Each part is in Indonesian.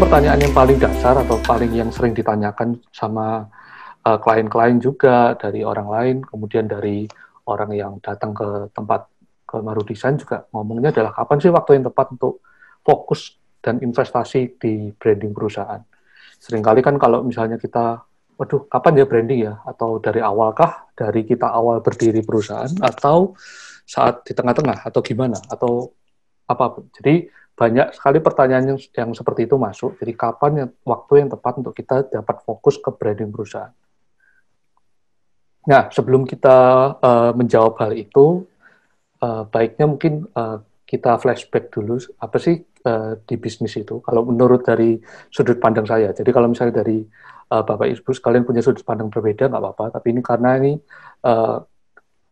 pertanyaan yang paling dasar atau paling yang sering ditanyakan sama klien-klien juga dari orang lain, kemudian dari orang yang datang ke tempat ke Maru Design juga ngomongnya adalah kapan sih waktu yang tepat untuk fokus dan investasi di branding perusahaan. Seringkali kan kalau misalnya kita, waduh, kapan ya branding ya? Atau dari awalkah, dari kita awal berdiri perusahaan, atau saat di tengah-tengah, atau gimana, atau apapun. Jadi banyak sekali pertanyaan yang seperti itu masuk. Jadi kapan waktu yang tepat untuk kita dapat fokus ke branding perusahaan. Nah, sebelum kita menjawab hal itu, baiknya mungkin kita flashback dulu, apa sih di bisnis itu, kalau menurut dari sudut pandang saya. Jadi kalau misalnya dari Bapak Ibu sekalian punya sudut pandang berbeda, nggak apa-apa, tapi ini karena ini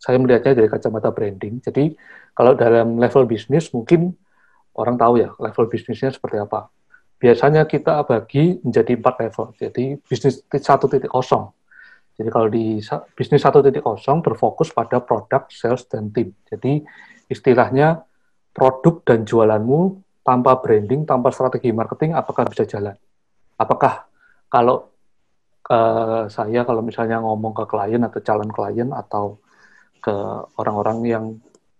saya melihatnya dari kacamata branding. Jadi kalau dalam level bisnis, mungkin orang tahu ya, level bisnisnya seperti apa. Biasanya kita bagi menjadi 4 level. Jadi bisnis 1.0. Jadi kalau di bisnis 1.0 berfokus pada produk, sales, dan tim. Jadi istilahnya produk dan jualanmu tanpa branding, tanpa strategi marketing, apakah bisa jalan? Apakah kalau saya kalau misalnya ngomong ke klien atau calon klien atau ke orang-orang yang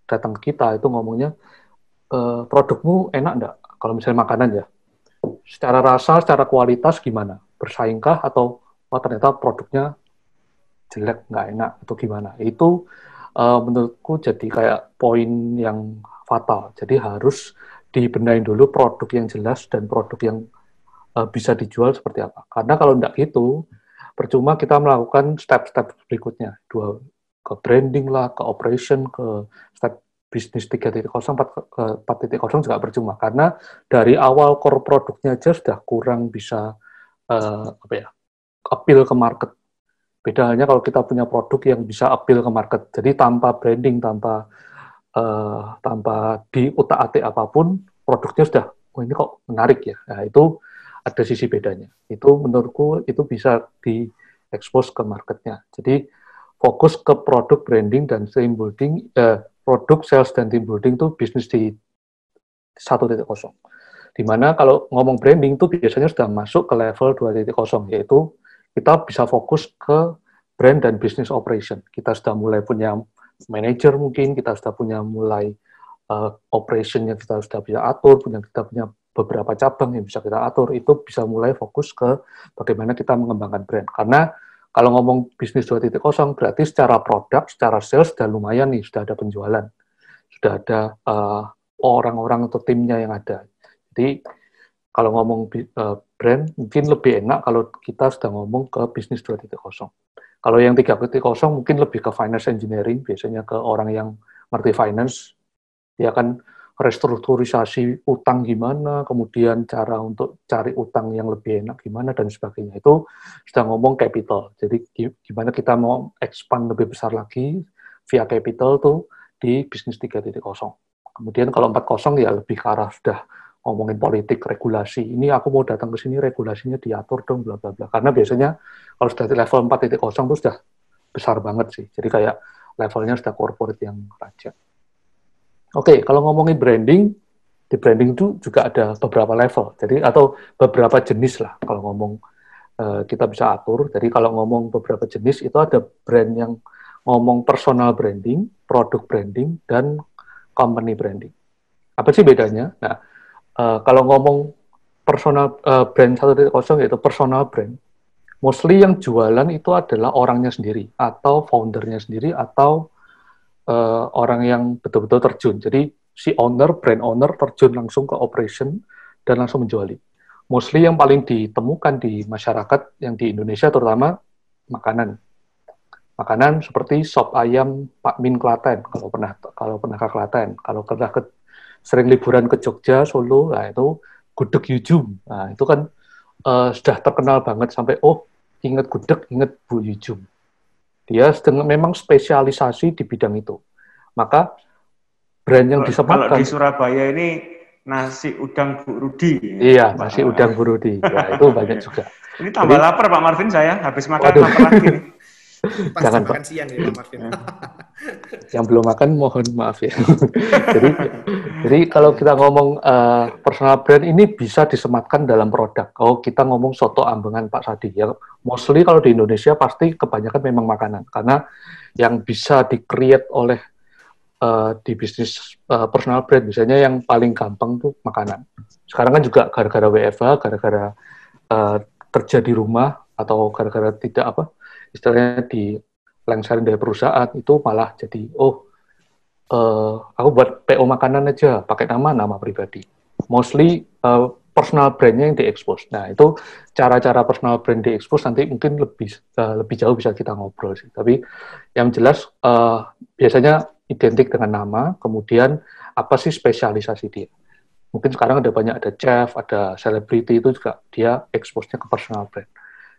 datang ke kita itu ngomongnya, produkmu enak enggak? Kalau misalnya makanan ya, secara rasa, secara kualitas gimana? Bersaingkah atau ternyata produknya jelek, nggak enak, atau gimana. Itu menurutku jadi kayak poin yang fatal. Jadi harus dibenahin dulu produk yang jelas dan produk yang bisa dijual seperti apa. Karena kalau nggak gitu, percuma kita melakukan step-step berikutnya. Ke branding lah, ke operation, ke step bisnis 3.0, 4.0 juga percuma. Karena dari awal core produknya aja sudah kurang bisa appeal ke market. Beda halnya kalau kita punya produk yang bisa appeal ke market. Jadi tanpa branding, tanpa diutak-atik apapun, produknya sudah, oh ini kok menarik ya. Nah, itu ada sisi bedanya. Itu menurutku itu bisa diekspos ke marketnya. Jadi fokus ke produk, branding, dan team building, produk, sales, dan team building itu bisnis di 1.0. Dimana kalau ngomong branding itu biasanya sudah masuk ke level 2.0, yaitu kita bisa fokus ke brand dan business operation. Kita sudah mulai punya manager mungkin, kita sudah punya mulai operation yang kita sudah bisa atur, kita punya beberapa cabang yang bisa kita atur, itu bisa mulai fokus ke bagaimana kita mengembangkan brand. Karena kalau ngomong bisnis 2.0 berarti secara produk, secara sales sudah lumayan nih, sudah ada penjualan, sudah ada orang-orang atau timnya yang ada. Jadi kalau ngomong brand, mungkin lebih enak kalau kita sudah ngomong ke bisnis 2.0. Kalau yang 3.0 mungkin lebih ke finance engineering, biasanya ke orang yang ngerti finance, dia akan restrukturisasi utang gimana, kemudian cara untuk cari utang yang lebih enak gimana, dan sebagainya. Itu sudah ngomong capital. Jadi gimana kita mau expand lebih besar lagi via capital tuh di bisnis 3.0. Kemudian kalau 4.0 ya lebih ke arah sudah ngomongin politik, regulasi. Ini aku mau datang ke sini, regulasinya diatur dong, bla bla bla. Karena biasanya kalau sudah di level 4.0 itu sudah besar banget sih. Jadi kayak levelnya sudah corporate yang raja. Oke, kalau ngomongin branding, di branding itu juga ada beberapa level. Jadi atau beberapa jenis lah kalau ngomong kita bisa atur. Jadi kalau ngomong beberapa jenis itu ada brand yang ngomong personal branding, product branding, dan company branding. Apa sih bedanya? Nah, kalau ngomong personal brand 1.0 yaitu personal brand, mostly yang jualan itu adalah orangnya sendiri atau foundernya sendiri atau orang yang betul-betul terjun. Jadi si brand owner terjun langsung ke operation dan langsung menjuali. Mostly yang paling ditemukan di masyarakat yang di Indonesia terutama makanan. Makanan seperti sop ayam Pak Min Klaten kalau pernah ke Klaten, kalau pernah sering liburan ke Jogja, Solo, nah itu gudeg Yujum. Nah, itu kan sudah terkenal banget sampai, ingat gudeg, ingat Bu Yujum. Dia memang spesialisasi di bidang itu. Maka brand yang disematkan... Kalau di Surabaya ini nasi udang Bu Rudi. Iya, nasi udang Bu Rudi. Ya, itu banyak juga. Ini tambah lapar Pak Marvin saya, habis makan lapar lagi nih. Pas Jangan, jam Pak. makan siang ya Pak Marvin. Yang belum makan mohon maaf ya. jadi jadi kalau kita ngomong personal brand ini bisa disematkan dalam produk. Kalau kita ngomong soto ambengan Pak Sadi ya, mostly kalau di Indonesia pasti kebanyakan memang makanan karena yang bisa di-create oleh di bisnis personal brand misalnya yang paling gampang tuh makanan. Sekarang kan juga gara-gara WFH, gara-gara uh, kerja di rumah atau gara-gara tidak apa istilahnya di lengserin dari perusahaan itu malah jadi aku buat PO makanan aja pakai nama pribadi. Mostly personal brandnya yang diekspos. Nah itu cara-cara personal brand diekspos nanti mungkin lebih jauh bisa kita ngobrol sih. Tapi yang jelas biasanya identik dengan nama, kemudian apa sih spesialisasi dia. Mungkin sekarang ada chef, ada selebriti itu juga dia eksposnya ke personal brand.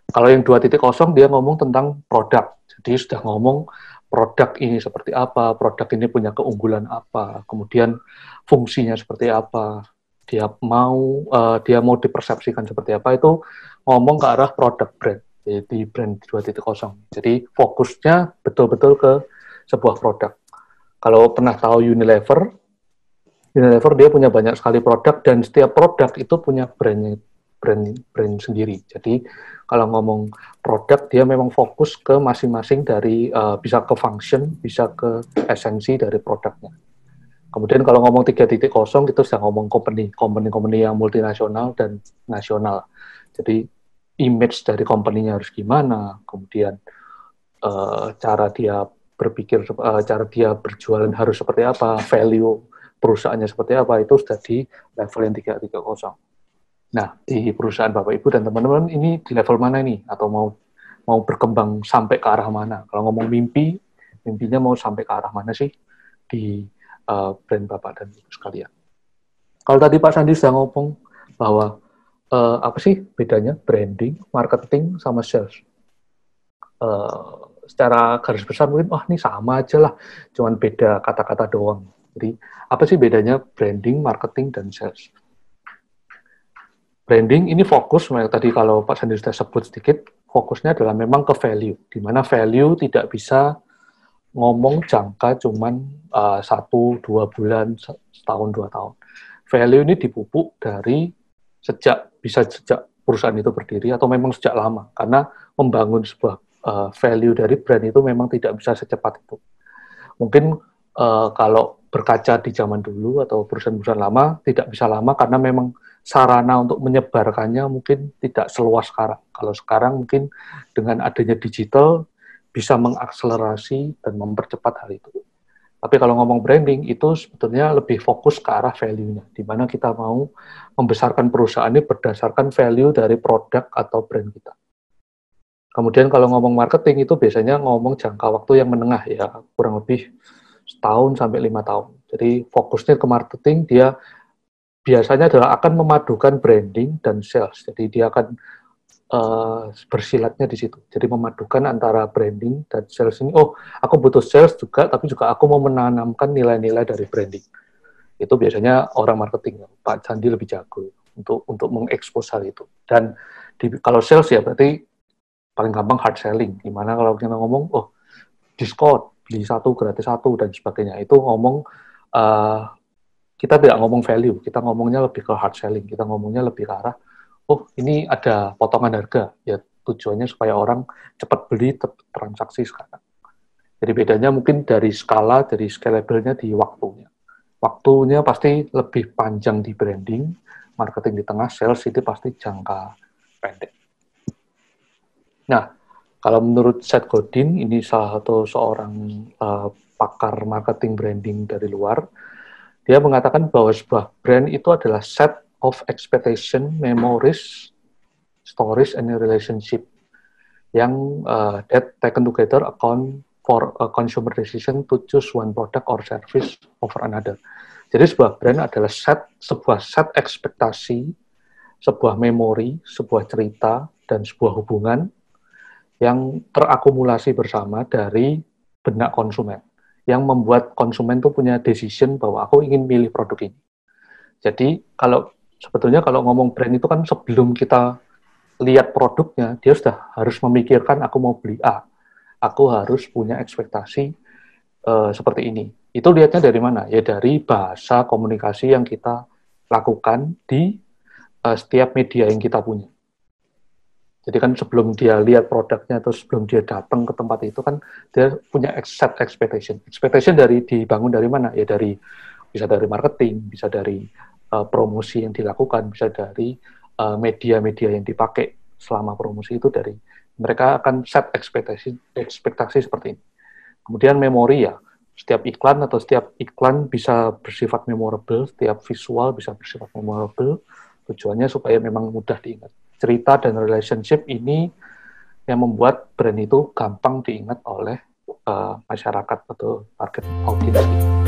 Kalau yang 2.0 dia ngomong tentang produk. Jadi sudah ngomong produk ini seperti apa, produk ini punya keunggulan apa, kemudian fungsinya seperti apa, dia mau dipersepsikan seperti apa, itu ngomong ke arah produk brand, jadi brand 2.0. Jadi fokusnya betul-betul ke sebuah produk. Kalau pernah tahu Unilever dia punya banyak sekali produk dan setiap produk itu punya brand sendiri. Jadi kalau ngomong produk dia memang fokus ke masing-masing dari bisa ke function, bisa ke esensi dari produknya. Kemudian kalau ngomong 3.0 kita sudah ngomong company yang multinasional dan nasional. Jadi image dari company-nya harus gimana, kemudian cara dia berpikir, cara dia berjualan harus seperti apa, value perusahaannya seperti apa, itu sudah di level yang 3.0. Nah, di perusahaan Bapak Ibu dan teman-teman ini di level mana nih? Atau mau berkembang sampai ke arah mana? Kalau ngomong mimpinya mau sampai ke arah mana sih di brand Bapak dan Ibu sekalian? Kalau tadi Pak Sandi sudah ngomong bahwa apa sih bedanya branding, marketing, sama sales? Secara garis besar mungkin, ini sama aja lah, cuman beda kata-kata doang. Jadi, apa sih bedanya branding, marketing, dan sales? Branding ini fokus, tadi kalau Pak Sandi sudah sebut sedikit, fokusnya adalah memang ke value, di mana value tidak bisa ngomong jangka cuman 1-2 bulan, setahun 2 tahun. Value ini dipupuk dari bisa sejak perusahaan itu berdiri atau memang sejak lama, karena membangun sebuah value dari brand itu memang tidak bisa secepat itu. Mungkin kalau berkaca di zaman dulu atau perusahaan-perusahaan lama tidak bisa lama karena memang sarana untuk menyebarkannya mungkin tidak seluas sekarang. Kalau sekarang mungkin dengan adanya digital bisa mengakselerasi dan mempercepat hal itu. Tapi kalau ngomong branding itu sebetulnya lebih fokus ke arah value-nya, di mana kita mau membesarkan perusahaan ini berdasarkan value dari produk atau brand kita. Kemudian kalau ngomong marketing itu biasanya ngomong jangka waktu yang menengah ya, kurang lebih setahun sampai 5 tahun. Jadi fokusnya ke marketing, dia biasanya adalah akan memadukan branding dan sales. Jadi dia akan bersilatnya di situ. Jadi memadukan antara branding dan sales ini. Aku butuh sales juga, tapi juga aku mau menanamkan nilai-nilai dari branding. Itu biasanya orang marketing. Pak Sandi lebih jago untuk mengekspos hal itu. Dan kalau sales ya berarti paling gampang hard selling. Gimana kalau kita ngomong, diskon, beli 1 gratis 1 dan sebagainya. Itu ngomong kita tidak ngomong value, kita ngomongnya lebih ke hard selling. Kita ngomongnya lebih ke arah ini ada potongan harga, ya tujuannya supaya orang cepat beli, cepat transaksi sekarang. Jadi bedanya mungkin dari scalable-nya di waktunya. Waktunya pasti lebih panjang di branding, marketing di tengah, sales itu pasti jangka pendek. Nah, kalau menurut Seth Godin, ini salah satu seorang pakar marketing branding dari luar, dia mengatakan bahwa sebuah brand itu adalah set of expectation, memories, stories, and relationship yang that taken together account for a consumer decision to choose one product or service over another. Jadi sebuah brand adalah sebuah set ekspektasi, sebuah memori, sebuah cerita, dan sebuah hubungan yang terakumulasi bersama dari benak konsumen, yang membuat konsumen itu punya decision bahwa aku ingin milih produk ini. Jadi sebetulnya kalau ngomong brand itu kan sebelum kita lihat produknya, dia sudah harus memikirkan aku mau beli A, aku harus punya ekspektasi seperti ini. Itu lihatnya dari mana? Ya dari bahasa komunikasi yang kita lakukan di setiap media yang kita punya. Jadi kan sebelum dia lihat produknya atau sebelum dia datang ke tempat itu kan dia punya set expectation. Expectation dibangun dari mana? Ya bisa dari marketing, bisa dari promosi yang dilakukan, bisa dari media-media yang dipakai selama promosi itu dari mereka akan set ekspektasi seperti ini. Kemudian memori ya, setiap iklan bisa bersifat memorable, setiap visual bisa bersifat memorable, tujuannya supaya memang mudah diingat. Cerita dan relationship ini yang membuat brand itu gampang diingat oleh masyarakat atau target audiens.